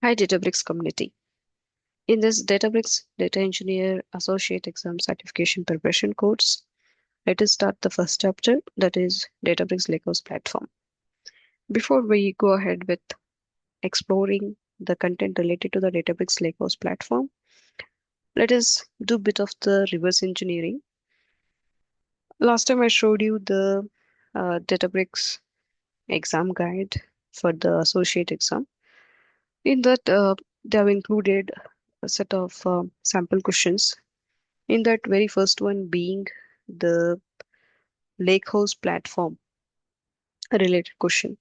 Hi, Databricks community. In this Databricks Data Engineer Associate Exam Certification Preparation course, let us start the first chapter, that is Databricks Lakehouse Platform. Before we go ahead with exploring the content related to the Databricks Lakehouse Platform, let us do a bit of the reverse engineering. Last time I showed you the Databricks exam guide for the associate exam. In that, they have included a set of sample questions. In that very first one being the Lakehouse platform related question,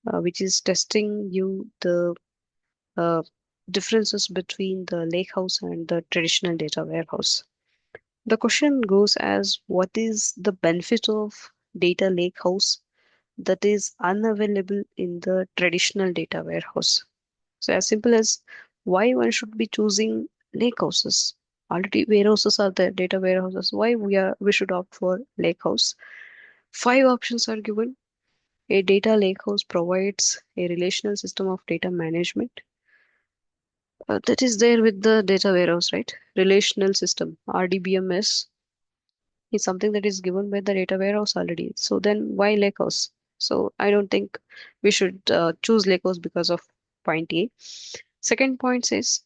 which is testing you the uh, differences between the Lakehouse and the traditional data warehouse. The question goes as what is the benefit of data lakehouse that is unavailable in the traditional data warehouse? So as simple as why one should be choosing lakehouses. Already warehouses are there, data warehouses. Why we should opt for lakehouse? Five options are given. A data lakehouse provides a relational system of data management that is there with the data warehouse, right? Relational system, RDBMS, is something that is given by the data warehouse already. So then why lakehouse? So I don't think we should choose lakehouse because of point A. Second point says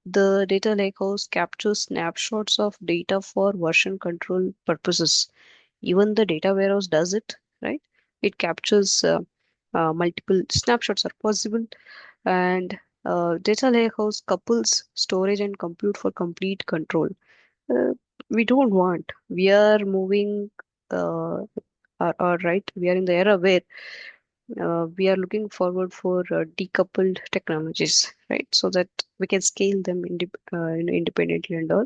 the data lakehouse captures snapshots of data for version control purposes. Even the data warehouse does it, right? It captures multiple snapshots are possible, and data lakehouse couples storage and compute for complete control. uh, we don't want. We are moving, or right, we are in the era where we are looking forward for decoupled technologies, right? So that we can scale them independently and all.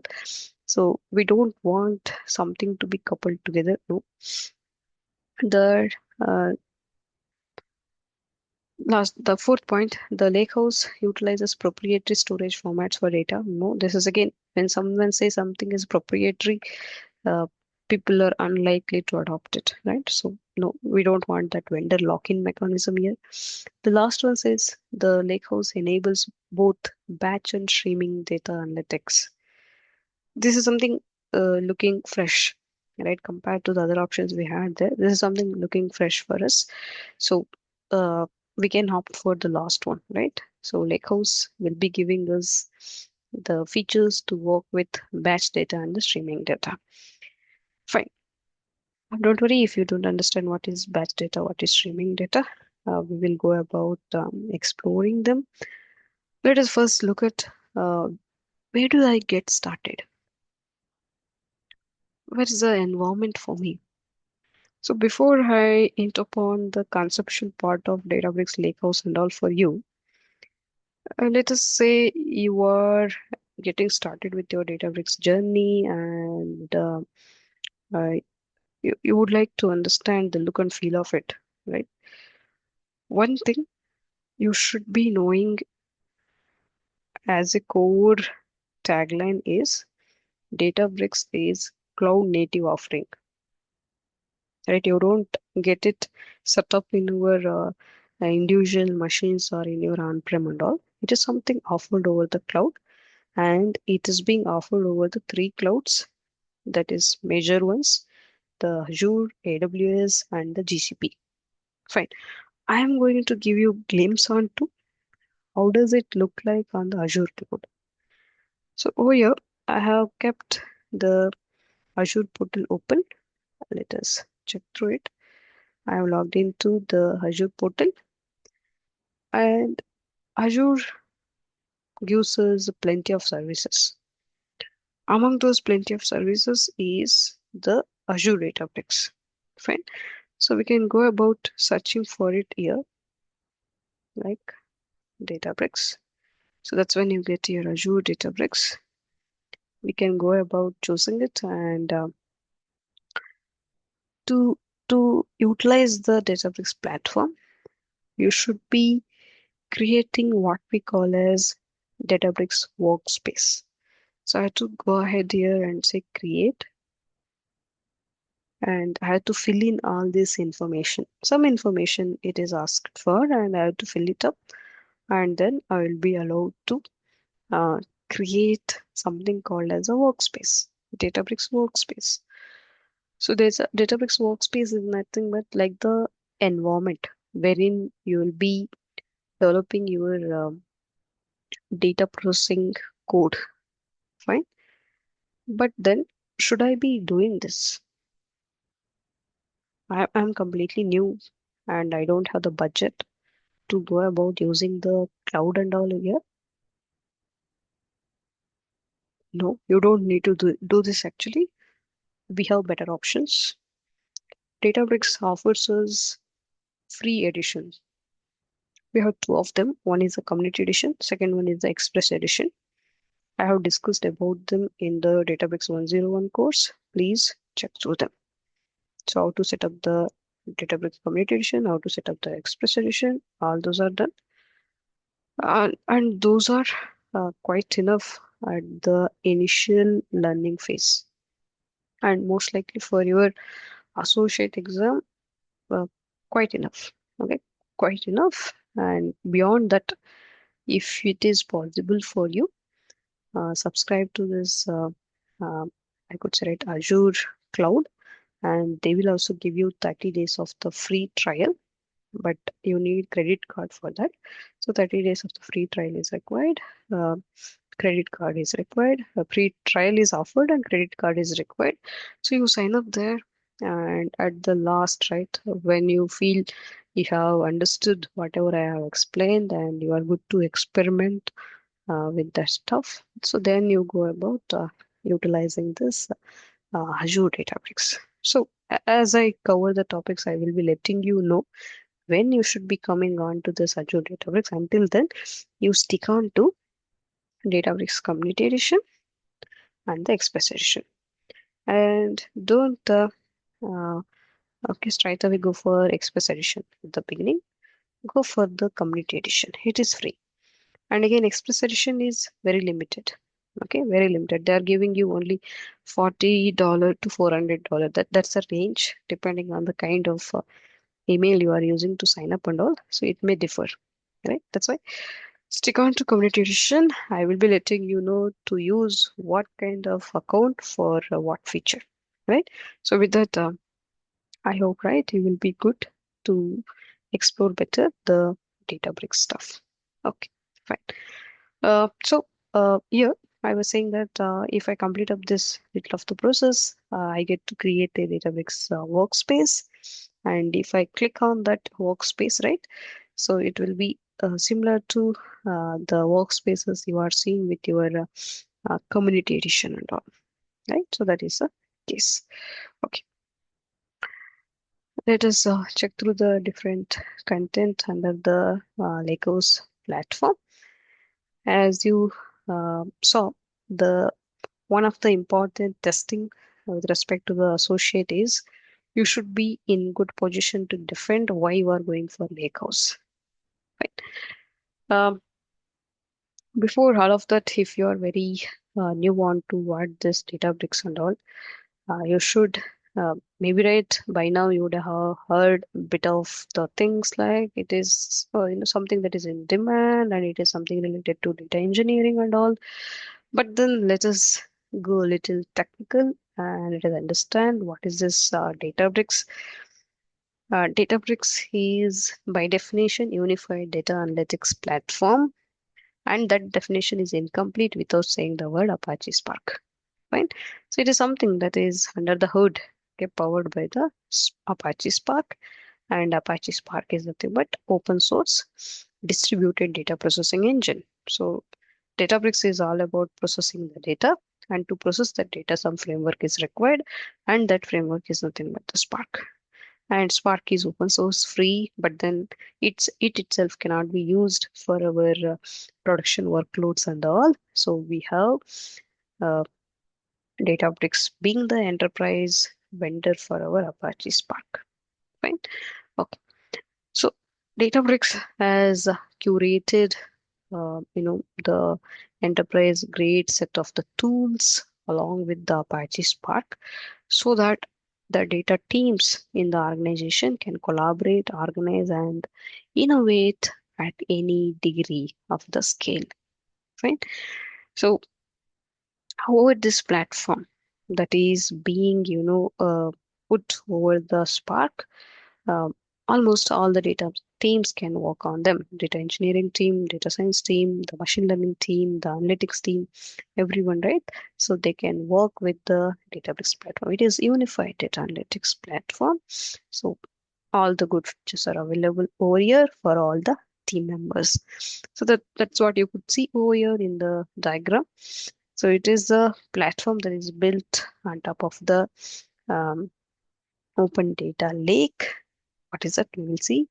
So we don't want something to be coupled together. No. The the fourth point, the lakehouse utilizes proprietary storage formats for data. No, this is again when someone says something is proprietary, uh, people are unlikely to adopt it, right? So no, we don't want that vendor lock-in mechanism here. The last one says the lakehouse enables both batch and streaming data analytics. This is something looking fresh, right? Compared to the other options we had there, this is something looking fresh for us. So uh, we can opt for the last one, right? So Lakehouse will be giving us the features to work with batch data and the streaming data. Fine. Don't worry if you don't understand what is batch data, what is streaming data. We will go about exploring them. Let us first look at where do I get started? Where is the environment for me? So before I hit upon the conceptual part of Databricks Lakehouse and all for you, let us say you are getting started with your Databricks journey, and uh, you would like to understand the look and feel of it, right? One thing you should be knowing as a core tagline is Databricks is cloud native offering, right? You don't get it set up in your individual machines or in your on-prem and all. It is something offered over the cloud, and it is being offered over the three clouds, that is major ones, the Azure, AWS, and the GCP. Fine. I am going to give you a glimpse on to how does it look like on the Azure cloud. So over here, I have kept the Azure portal open. Let us check through it. I have logged into the Azure portal, and Azure gives us plenty of services. Among those plenty of services is the Azure Databricks. Fine. So we can go about searching for it here, like Databricks. So that's when you get your Azure Databricks. We can go about choosing it, and to utilize the Databricks platform, you should be creating what we call as Databricks workspace. So I have to go ahead here and say create, and I have to fill in all this information. Some information it is asked for, and I have to fill it up. and then I will be allowed to uh, create something called as a workspace, Databricks workspace. So there's a Databricks workspace is nothing but like the environment wherein you will be developing your data processing code. Fine. But then, should I be doing this? I'm completely new and I don't have the budget to go about using the cloud and all here. No, you don't need to do this actually. We have better options. Databricks offers us free editions. We have two of them. One is the community edition, second one is the express edition. I have discussed about them in the Databricks 101 course. Please check through them. So how to set up the Databricks Community Edition, how to set up the Express Edition, all those are done. And those are quite enough at the initial learning phase. And most likely for your associate exam, uh, quite enough. Okay, quite enough. And beyond that, if it is possible for you, subscribe to this, uh, I could say it, Azure Cloud, and they will also give you 30 days of the free trial, but you need credit card for that. So 30 days of the free trial is required. Uh, Credit card is required. A free trial is offered and credit card is required. So you sign up there, and at the last, right, when you feel you have understood whatever I have explained and you are good to experiment with that stuff, so then you go about utilizing this Azure Databricks. So as I cover the topics, I will be letting you know when you should be coming on to this Azure Databricks. Until then, you stick on to Databricks Community Edition and the Express Edition. And don't okay, straight away go for Express Edition at the beginning. Go for the Community Edition. It is free. And again, Express Edition is very limited. Okay, very limited. They are giving you only $40 to $400. That's a range depending on the kind of email you are using to sign up and all. So it may differ, right? That's why stick on to community edition. I will be letting you know to use what kind of account for what feature, right? So with that, I hope, right, you will be good to explore better the Databricks stuff. Okay, fine. Here I was saying that if I complete up this little of the process, I get to create a Databricks workspace. And if I click on that workspace, right, so it will be similar to the workspaces you are seeing with your community edition and all, right? So that is the case. Okay, let us check through the different content under the Lakehouse platform. As you saw, the one of the important testing with respect to the associate is you should be in good position to defend why you are going for Lakehouse. Right. Um, Before all of that, if you are very new on to what this Databricks and all, you should maybe right by now you would have heard a bit of the things like it is something that is in demand and it is something related to data engineering and all. But then let us go a little technical and let us understand what is this Databricks. Databricks is by definition unified data analytics platform, and that definition is incomplete without saying the word Apache Spark. Fine. So it is something that is under the hood, okay, powered by the Apache Spark, and Apache Spark is nothing but open source distributed data processing engine. So Databricks is all about processing the data, and to process that data, some framework is required, and that framework is nothing but the Spark. And Spark is open source free, but then it itself cannot be used for our production workloads and all. So we have uh, Databricks being the enterprise vendor for our Apache Spark. Fine. Okay. So Databricks has curated, the enterprise grade set of the tools along with the Apache Spark so that the data teams in the organization can collaborate, organize, and innovate at any degree of the scale. Fine. So, however, this platform that is being, put over the Spark, um, almost all the data teams can work on them. Data engineering team, data science team, the machine learning team, the analytics team, everyone, right? So they can work with the Databricks platform. It is unified data analytics platform. So all the good features are available over here for all the team members. So that's what you could see over here in the diagram. So it is a platform that is built on top of the um, open data lake. What is that? We will see.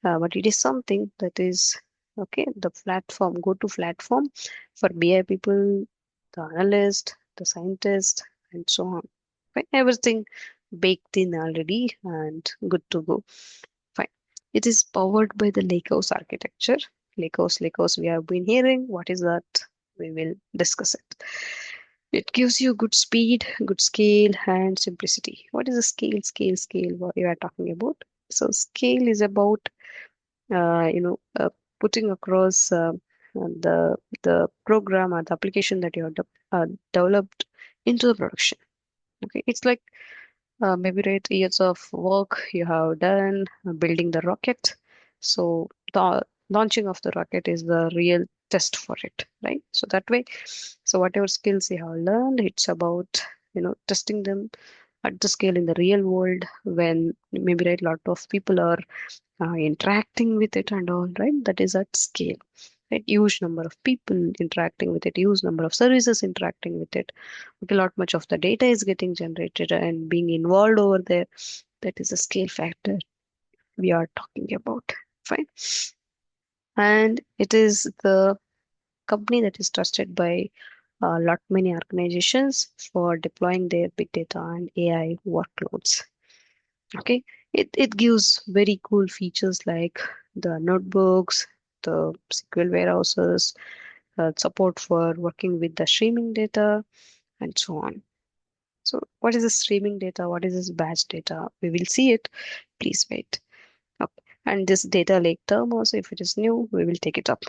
But it is something that is okay. The platform, go-to platform for BI people, the analyst, the scientist, and so on. Right? Everything baked in already and good to go. Fine. It is powered by the Lakehouse architecture. Lakehouse, we have been hearing. What is that? We will discuss it. It gives you good speed, good scale, and simplicity. What is the scale? What you are talking about? So scale is about, putting across the program or the application that you have developed into the production. Okay, it's like maybe right years of work you have done building the rocket. So the launching of the rocket is the real test for it, right? So that way, so whatever skills you have learned, it's about testing them at the scale in the real world when maybe right lot of people are interacting with it and all, right? That is at scale, right? Huge number of people interacting with it, huge number of services interacting with it. Okay, lot much of the data is getting generated and being involved over there. That is a scale factor we are talking about. Fine. And it is the company that is trusted by a lot many organizations for deploying their big data and AI workloads. Okay, it gives very cool features like the notebooks, the SQL warehouses, support for working with the streaming data, and so on. So, what is the streaming data? What is this batch data? We will see it. Please wait. Okay. And this data lake term also, if it is new, we will take it up.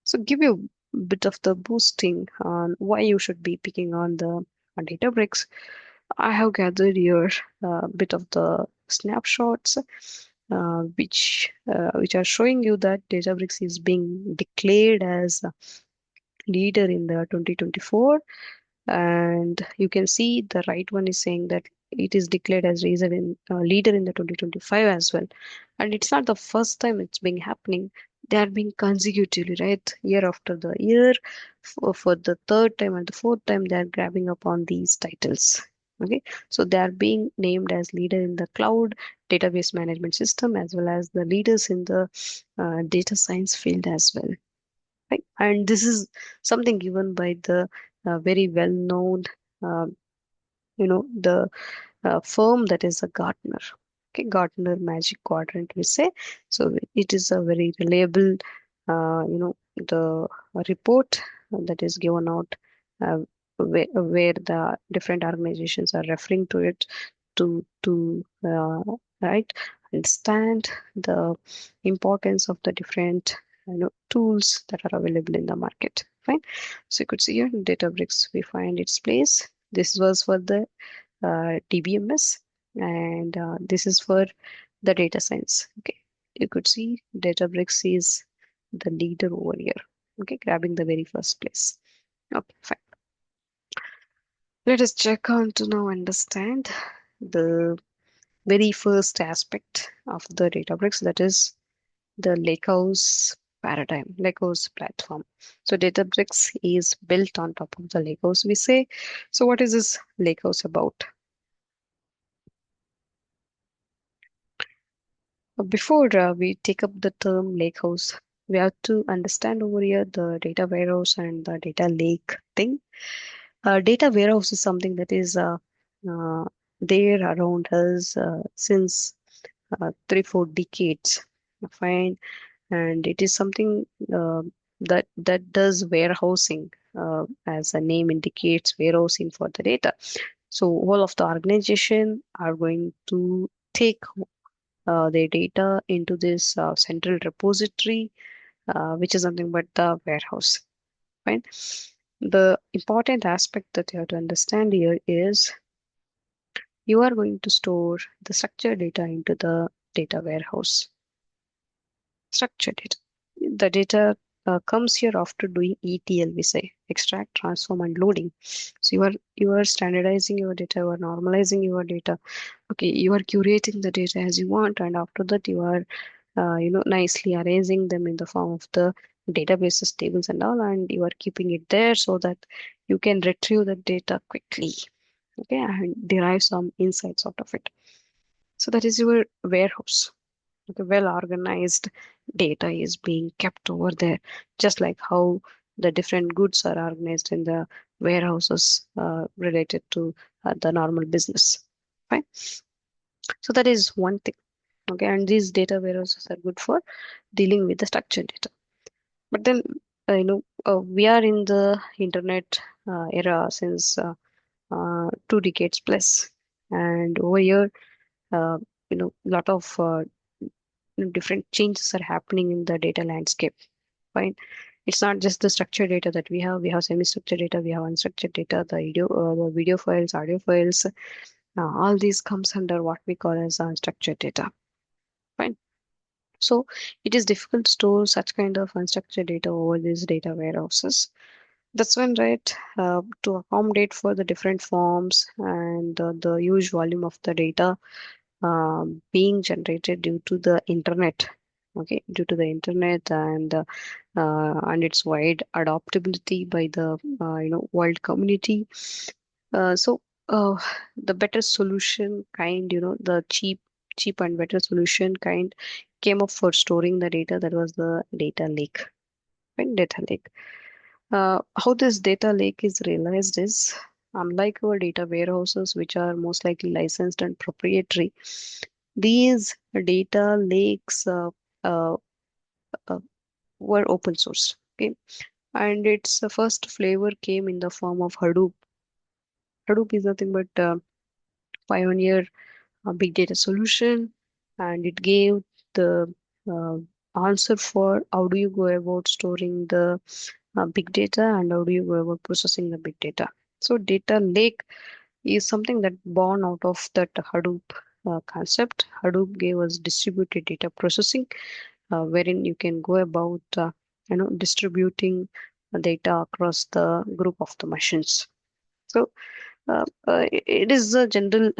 So, give you a bit of the boosting on why you should be picking on the Databricks. I have gathered here a bit of the snapshots which are showing you that Databricks is being declared as a leader in the 2024, and you can see the right one is saying that it is declared as leader in the 2025 as well. And it's not the first time it's been happening. They are being consecutively, right, year after the year, for the third time and the fourth time they are grabbing upon these titles. Okay, so they are being named as leader in the cloud database management system as well as the leaders in the data science field as well, right? And this is something given by the very well known, uh, the firm that is a Gartner. Okay, Gartner Magic Quadrant, we say. So it is a very reliable, the report that is given out, where the different organizations are referring to it to right understand the importance of the different tools that are available in the market. Fine. So you could see here in Databricks we find its place. This was for the DBMS, and this is for the data science. Okay, you could see Databricks is the leader over here. Okay, grabbing the very first place. Okay, fine. Let us check on to now understand the very first aspect of the Databricks, that is the Lakehouse paradigm, Lakehouse platform. So Databricks is built on top of the Lakehouse, we say. So what is this Lakehouse about? Before we take up the term lakehouse, we have to understand over here the data warehouse and the data lake thing. Data warehouse is something that is uh, there around us since 3-4 decades. Fine, and it is something that does warehousing, as the name indicates, warehousing for the data. So all of the organization are going to take their data into this central repository, which is nothing but the warehouse. Fine. The important aspect that you have to understand here is you are going to store the structured data into the data warehouse. Structured data. The data comes here after doing ETL, we say extract, transform, and loading. So you are standardizing your data, you are normalizing your data. Okay, you are curating the data as you want, and after that you are nicely arranging them in the form of the databases, tables, and all, and you are keeping it there so that you can retrieve the data quickly. Okay, and derive some insights out of it. So that is your warehouse. Okay, well organized data is being kept over there, just like how the different goods are organized in the warehouses related to the normal business. Fine. So that is one thing. Okay, and these data warehouses are good for dealing with the structured data. But then, we are in the internet era since 2 decades plus, and over here, a lot of different changes are happening in the data landscape. Fine. It's not just the structured data that we have. We have semi-structured data. We have unstructured data. The video files, audio files. All these comes under what we call as unstructured data. Fine. So it is difficult to store such kind of unstructured data over these data warehouses. That's when, right, to accommodate for the different forms and the huge volume of the data being generated due to the internet. Okay, due to the internet and its wide adoptability by the world community. So the better solution kind, the cheap and better solution kind came up for storing the data. That was the data lake. Right? Data lake. How this data lake is realized is, unlike our data warehouses, which are most likely licensed and proprietary, these data lakes uh, uh, were open source. Okay, and its first flavor came in the form of Hadoop. Hadoop is nothing but pioneer big data solution, and it gave the uh, answer for how do you go about storing the big data and how do you go about processing the big data. So data lake is something that born out of that Hadoop concept. Hadoop gave us distributed data processing, wherein you can go about distributing data across the group of the machines. So it is a general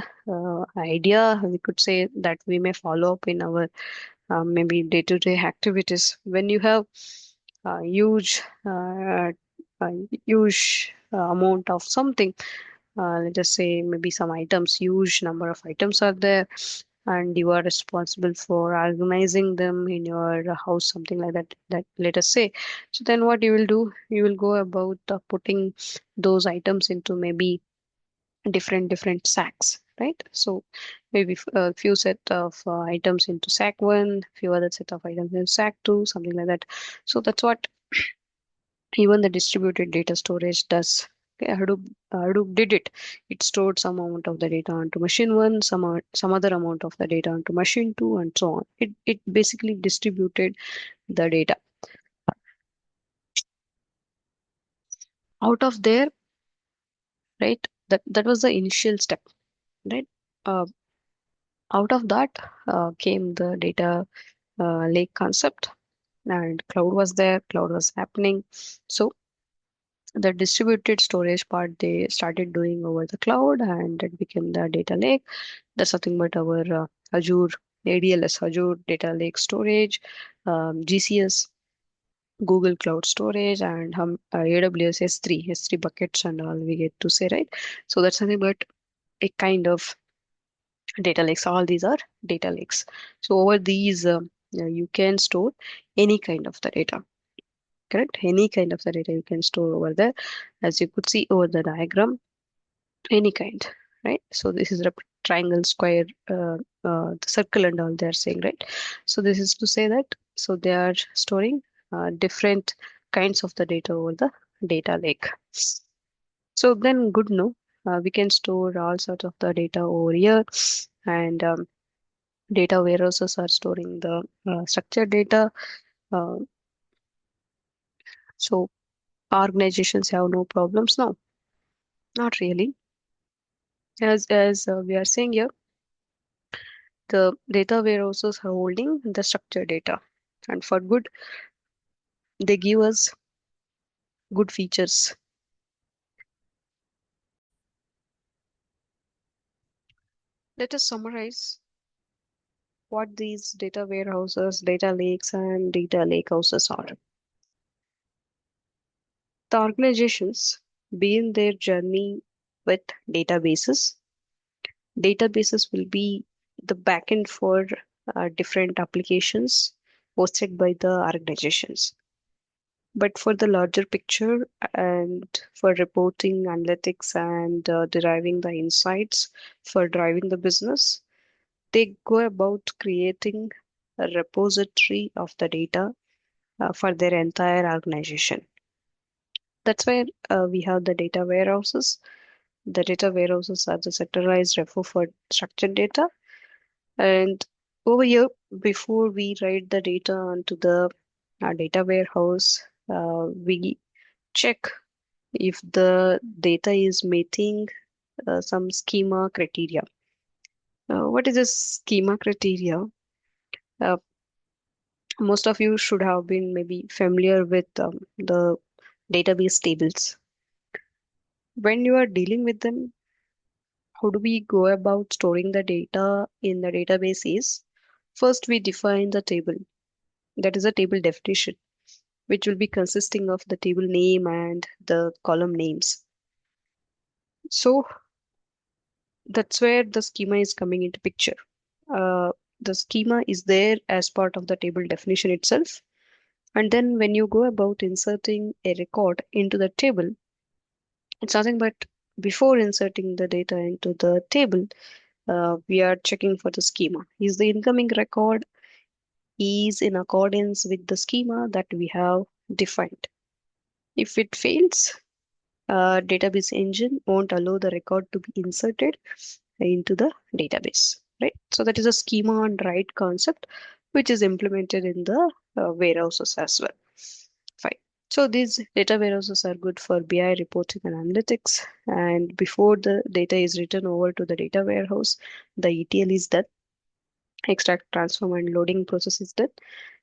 idea, we could say, that we may follow up in our maybe day-to-day activities. When you have uh, huge amount of something, let us say maybe some items, huge number of items are there, and you are responsible for organizing them in your house, something like that, let us say. So then what you will do, you will go about putting those items into maybe different sacks, right? So maybe a few set of items into sack one, few other set of items in sack two, something like that. So that's what even the distributed data storage does. Okay, Hadoop did it. It stored some amount of the data onto machine one, some other amount of the data onto machine two, and so on. It basically distributed the data. Out of there, right? That was the initial step, right? Uh, Out of that came the data lake concept, and cloud was there, cloud was happening. So the distributed storage part they started doing over the cloud, and it became the data lake. That's nothing but our Azure ADLS, Azure Data Lake Storage, GCS, Google Cloud Storage, and AWS S3 buckets and all we get to say, right? So that's nothing but a kind of data lakes. All these are data lakes. So over these, you can store any kind of the data. Correct? Any kind of the data you can store over there. As you could see over the diagram, any kind, right? So this is a triangle, square, the circle and all they're saying, right? So this is to say that, so they are storing different kinds of the data over the data lake. So then good, no? We can store all sorts of the data over here, and Data warehouses are storing the structured data. Uh, so organizations have no problems. No, not really. As we are saying here, the data warehouses are holding the structured data, and for good, they give us good features. Let us summarize what these data warehouses, data lakes, and data lakehouses are. The organizations begin their journey with databases. Databases will be the backend for different applications hosted by the organizations. But for the larger picture and for reporting, analytics, and deriving the insights for driving the business, they go about creating a repository of the data for their entire organization. That's where we have the data warehouses. The data warehouses are the centralized repo for structured data. And over here, before we write the data onto the data warehouse, we check if the data is meeting some schema criteria. What is a schema criteria? Uh, Most of you should have been maybe familiar with the database tables. When you are dealing with them, how do we go about storing the data in the database is first we define the table. That is a table definition, which will be consisting of the table name and the column names. So that's where the schema is coming into picture. Uh, the schema is there as part of the table definition itself. And then when you go about inserting a record into the table, it's nothing but before inserting the data into the table, we are checking for the schema. Is the incoming record is in accordance with the schema that we have defined? If it fails, database engine won't allow the record to be inserted into the database, right? So that is a schema on write concept, which is implemented in the warehouses as well. Fine. So these data warehouses are good for BI reporting and analytics. And before the data is written over to the data warehouse, the ETL is done. Extract, transform, and loading process is done.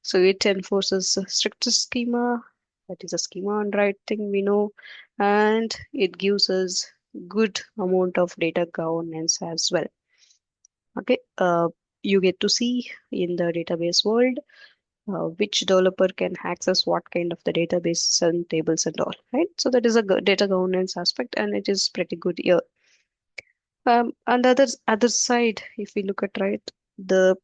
So it enforces a strict schema. That is a schema on writing we know, and it gives us good amount of data governance as well. Okay, you get to see in the database world which developer can access what kind of the database and tables and all, right? So that is a data governance aspect, and it is pretty good here. On the other side, if we look at right, the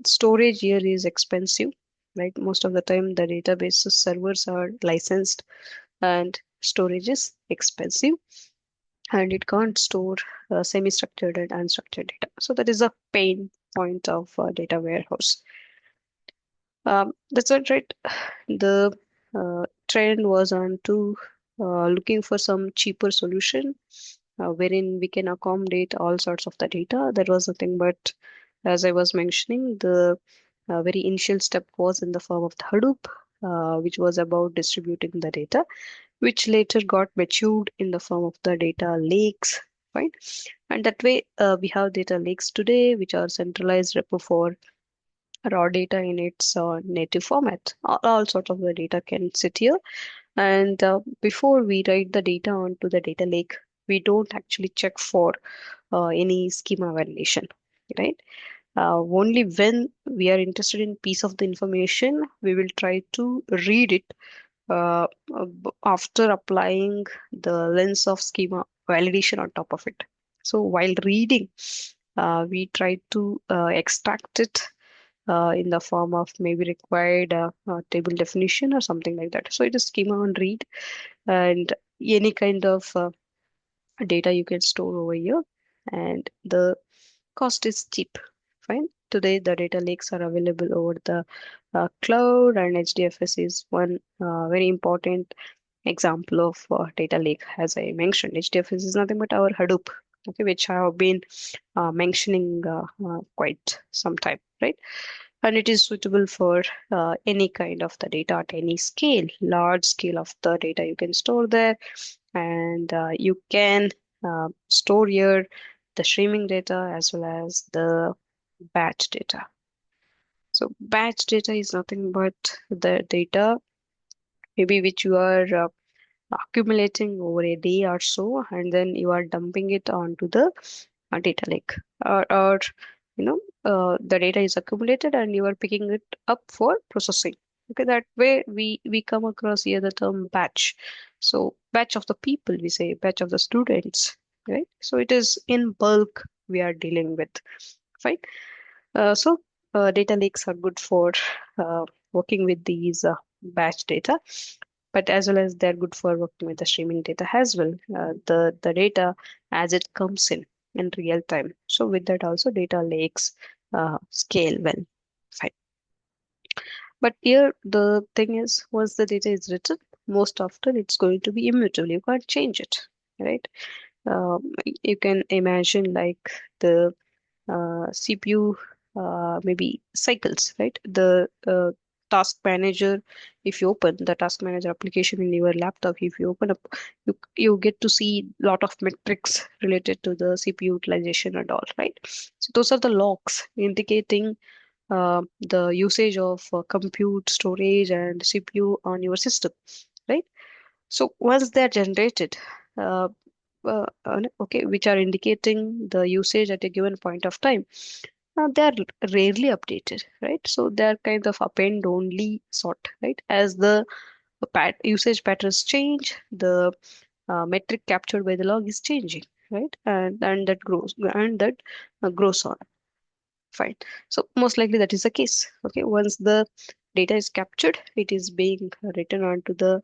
storage here is expensive, right? Most of the time, the database servers are licensed, and storage is expensive, and it can't store semi-structured and unstructured data. So that is a pain point of data warehouse. That's not right. The trend was on to looking for some cheaper solution wherein we can accommodate all sorts of the data. That was nothing but, as I was mentioning, the very initial step was in the form of the Hadoop, which was about distributing the data, which later got matured in the form of the data lakes, right? And that way, we have data lakes today, which are centralized repo for raw data in its native format. All sorts of the data can sit here. And before we write the data onto the data lake, we don't actually check for any schema validation, right? Only when we are interested in piece of the information, we will try to read it after applying the lens of schema validation on top of it. So while reading, we try to extract it in the form of maybe required table definition or something like that. So it is schema on read, and any kind of data you can store over here, and the cost is cheap. Fine. Today, the data lakes are available over the cloud, and HDFS is one very important example of data lake. As I mentioned, HDFS is nothing but our Hadoop. okay, which I have been mentioning quite some time, right? And it is suitable for any kind of the data at any scale, large scale of the data you can store there, and you can store here the streaming data as well as the batch data. So batch data is nothing but the data maybe which you are accumulating over a day or so, and then you are dumping it onto the data lake, or the data is accumulated and you are picking it up for processing. Okay, that way we come across here the term batch. So batch of the people, we say batch of the students, right? So it is in bulk we are dealing with, right? So data lakes are good for uh, working with these batch data, but as well as they're good for working with the streaming data as well. The data as it comes in real time. So with that also data lakes scale well. Fine. But here the thing is, once the data is written, most often it's going to be immutable. You can't change it, right? You can imagine like the CPU maybe cycles, right? The task manager, if you open the task manager application in your laptop, if you open up, you get to see a lot of metrics related to the CPU utilization and all, right? So those are the logs indicating the usage of compute, storage, and CPU on your system, right? So once they're generated, uh, okay, which are indicating the usage at a given point of time, they are rarely updated, right? So they are kind of append only sort, right? As the usage patterns change, the metric captured by the log is changing, right? And that grows on. Fine. So most likely that is the case. Okay. Once the data is captured, it is being written onto the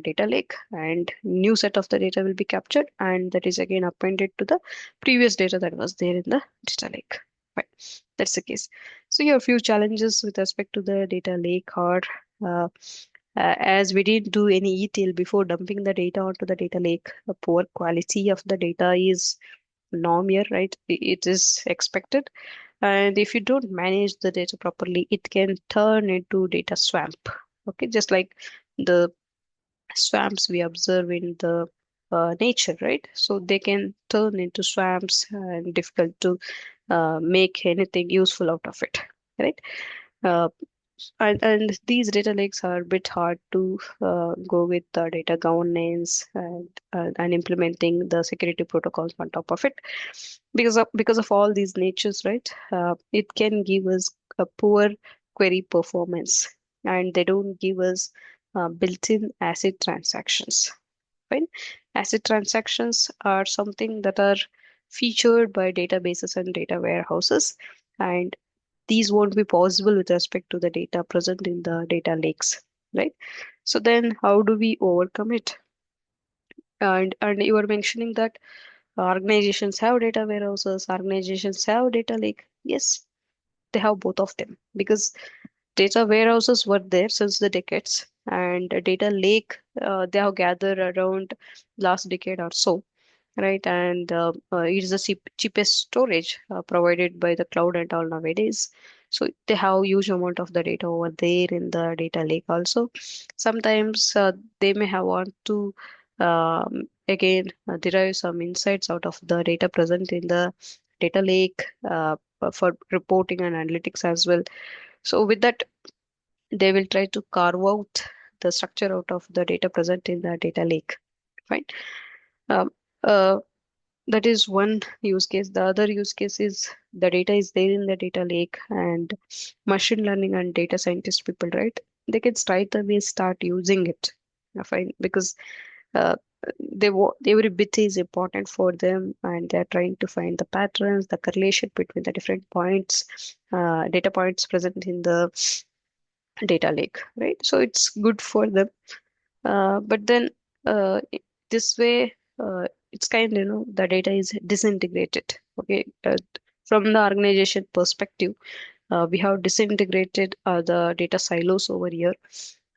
data lake, and new set of the data will be captured, and that is again appended to the previous data that was there in the data lake. Fine. That's the case. So here are a few challenges with respect to the data lake are uh, as we didn't do any ETL before dumping the data onto the data lake, the poor quality of the data is norm here, right? It is expected. And if you don't manage the data properly, it can turn into data swamp. Okay, just like the swamps we observe in the nature, right? So they can turn into swamps and difficult to make anything useful out of it, right? Uh, and these data lakes are a bit hard to go with the data governance and implementing the security protocols on top of it because of all these natures, right? It can give us a poor query performance, and they don't give us built-in ACID transactions. Right? ACID transactions are something that are featured by databases and data warehouses, and these won't be possible with respect to the data present in the data lakes, right? So then how do we overcome it? And you were mentioning that organizations have data warehouses, organizations have data lake. Yes, they have both of them because data warehouses were there since the decades, and a data lake they have gathered around last decade or so, right? And it is the cheapest storage provided by the cloud and all nowadays. So they have huge amount of the data over there in the data lake also. Sometimes they may have want to again derive some insights out of the data present in the data lake for reporting and analytics as well. So with that, they will try to carve out the structure out of the data present in the data lake. Fine. Um, uh, that is one use case. The other use case is the data is there in the data lake, and machine learning and data scientist people, right? They can straight away start using it. Fine, because uh, every bit is important for them, and they're trying to find the patterns, the correlation between the different points, data points present in the data lake, right? So it's good for them. But then this way, it's kind of, the data is disintegrated. Okay. From the organization perspective, we have disintegrated the data silos over here.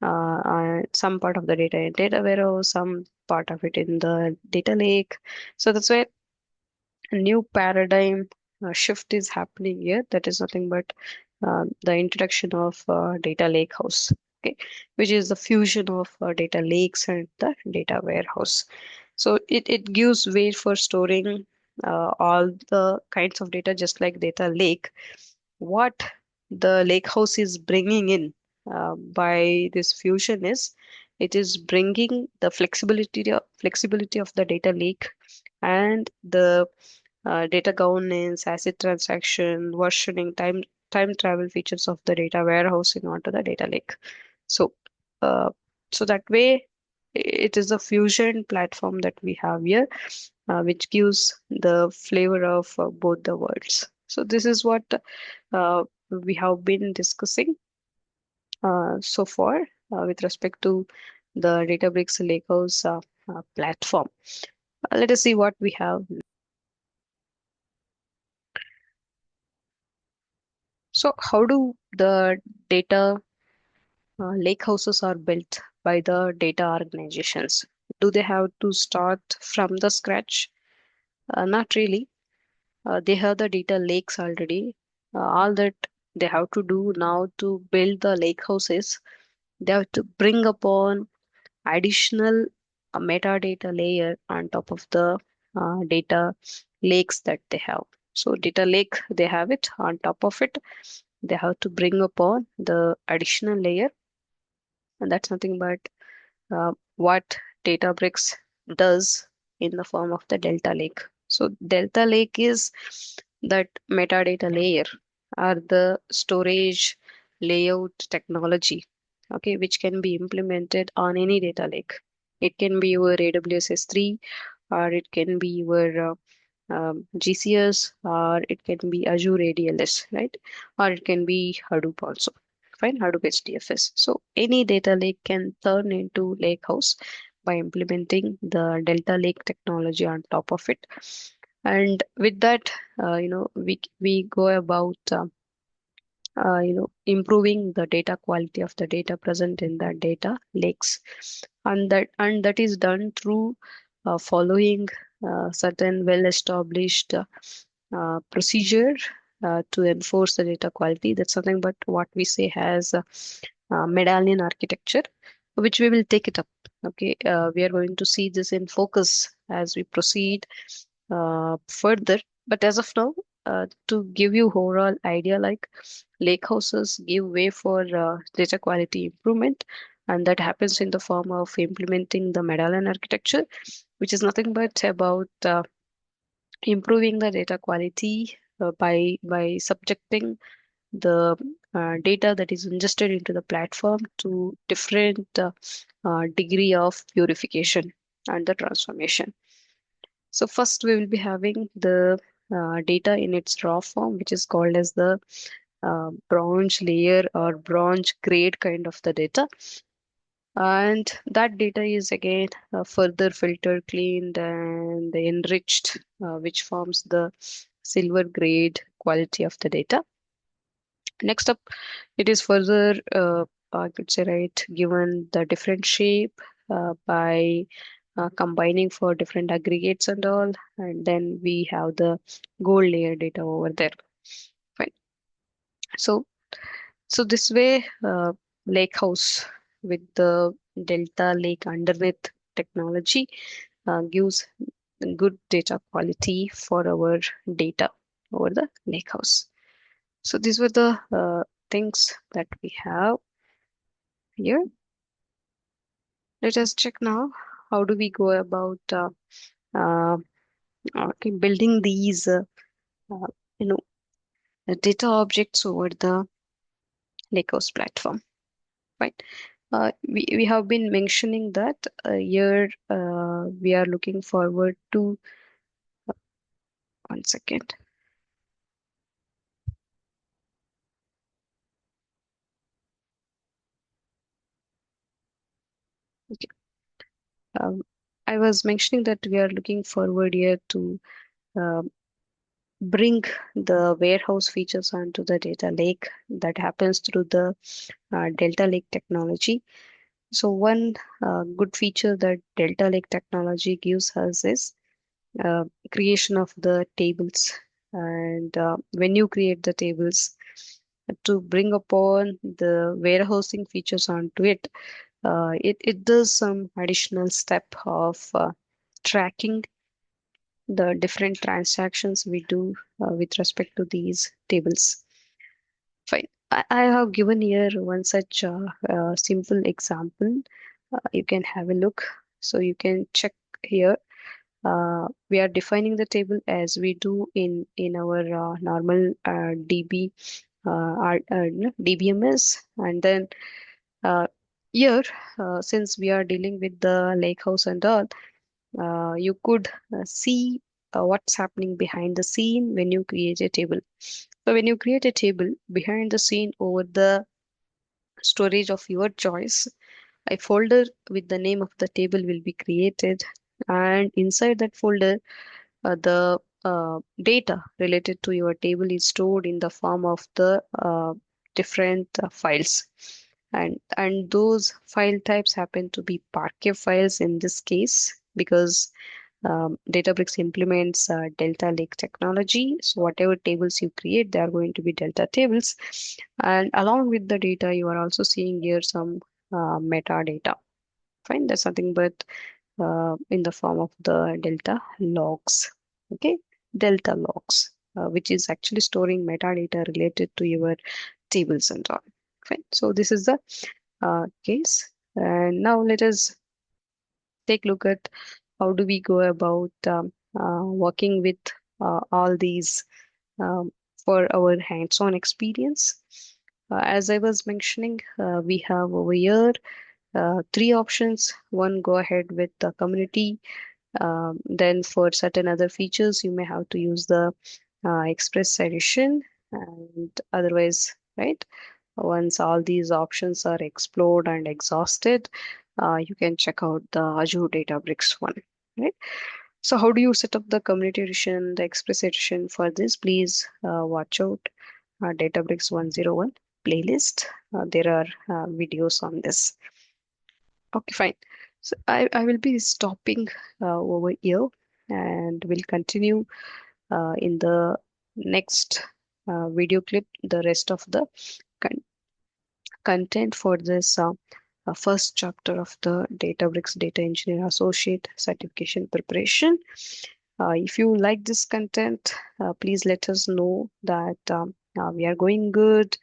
Some part of the data in data warehouse, some part of it in the data lake. So that's why A new paradigm shift is happening here. That is nothing but the introduction of data lakehouse, okay, which is the fusion of data lakes and the data warehouse. So it gives way for storing all the kinds of data, just like data lake. What the lakehouse is bringing in by this fusion is it is bringing the flexibility of the data lake and the data governance, asset transaction, versioning, time travel features of the data warehousing onto the data lake. So, uh, so that way, it is a fusion platform that we have here, which gives the flavor of both the worlds. So this is what we have been discussing so far with respect to the Databricks Lakehouse platform. Let us see what we have. So, how do the data lake houses are built by the data organizations? Do they have to start from the scratch? Not really. They have the data lakes already. All that they have to do now to build the lake houses, they have to bring upon additional metadata layer on top of the data lakes that they have. So, data lake, they have it. On top of it, they have to bring upon the additional layer, and that's nothing but what Databricks does in the form of the Delta Lake. So, Delta Lake is that metadata layer or the storage layout technology, okay, which can be implemented on any data lake. It can be your AWS S3, or it can be your GCS, or it can be Azure ADLS, right? Or it can be Hadoop also. Fine, Hadoop HDFS. So any data lake can turn into lakehouse by implementing the Delta Lake technology on top of it. And with that, we go about improving the data quality of the data present in the data lakes, and that is done through following certain well established procedure to enforce the data quality. That's something but what we say has medallion architecture, which we will take it up. Okay, we are going to see this in focus as we proceed further. But as of now, to give you overall idea, like lake houses give way for data quality improvement, and that happens in the form of implementing the medallion architecture, which is nothing but about improving the data quality by subjecting the data that is ingested into the platform to different degree of purification and the transformation. So first we will be having the data in its raw form, which is called as the bronze layer or bronze grade kind of the data. And that data is again further filtered, cleaned, and enriched, which forms the silver grade quality of the data. Next up, it is further, I could say, right, given the different shape by combining for different aggregates and all, and then we have the gold layer data over there. Fine. So, so this way, Lakehouse with the Delta Lake underneath technology gives good data quality for our data over the Lakehouse. So these were the things that we have here. Let us check now. How do we go about uh, okay, building these uh, you know data objects over the Lakehouse platform? Right. We have been mentioning that here we are looking forward to 1 second. Okay. Um, I was mentioning that we are looking forward here to um bring the warehouse features onto the data lake that happens through the Delta Lake technology. So one good feature that Delta Lake technology gives us is uh, creation of the tables. And when you create the tables, to bring upon the warehousing features onto it, it does some additional step of tracking the different transactions we do with respect to these tables. Fine. I have given here one such simple example. You can have a look. So you can check here. We are defining the table as we do in our normal DB DBMS, and then uh, here, since we are dealing with the lake house and all, you could see what's happening behind the scene when you create a table. So when you create a table behind the scene over the storage of your choice, a folder with the name of the table will be created, and inside that folder, the data related to your table is stored in the form of the different files, and those file types happen to be Parquet files in this case, because Databricks implements Delta Lake technology. So whatever tables you create, they are going to be Delta tables. And along with the data, you are also seeing here some metadata. Fine, that's nothing but in the form of the Delta logs. Okay, Delta logs, which is actually storing metadata related to your tables and all. Fine. So this is the case. And now let us take a look at how do we go about working with all these um, for our hands-on experience. As I was mentioning, we have over here three options. One, go ahead with the community. Then for certain other features, you may have to use the Express edition, and otherwise, right? Once all these options are explored and exhausted, you can check out the Azure Databricks one, right? So how do you set up the community edition, the Express edition? For this, please watch out Databricks 101 playlist. There are videos on this. Okay, fine. So I will be stopping over here, and we'll continue in the next video clip the rest of the con content for this first chapter of the Databricks Data Engineer Associate Certification Preparation. If you like this content, please let us know that we are going good,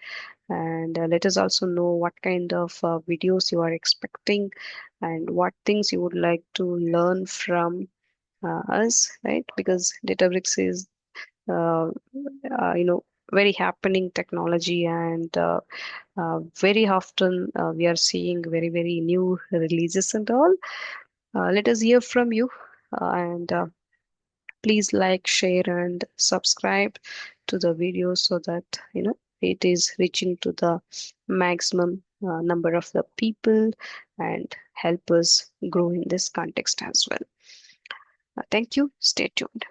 and let us also know what kind of videos you are expecting and what things you would like to learn from us, right? Because Databricks is uh, very happening technology, and very often we are seeing very new releases and all. Let us hear from you, and please like, share, and subscribe to the video so that it is reaching to the maximum number of the people and help us grow in this context as well. Thank you. Stay tuned.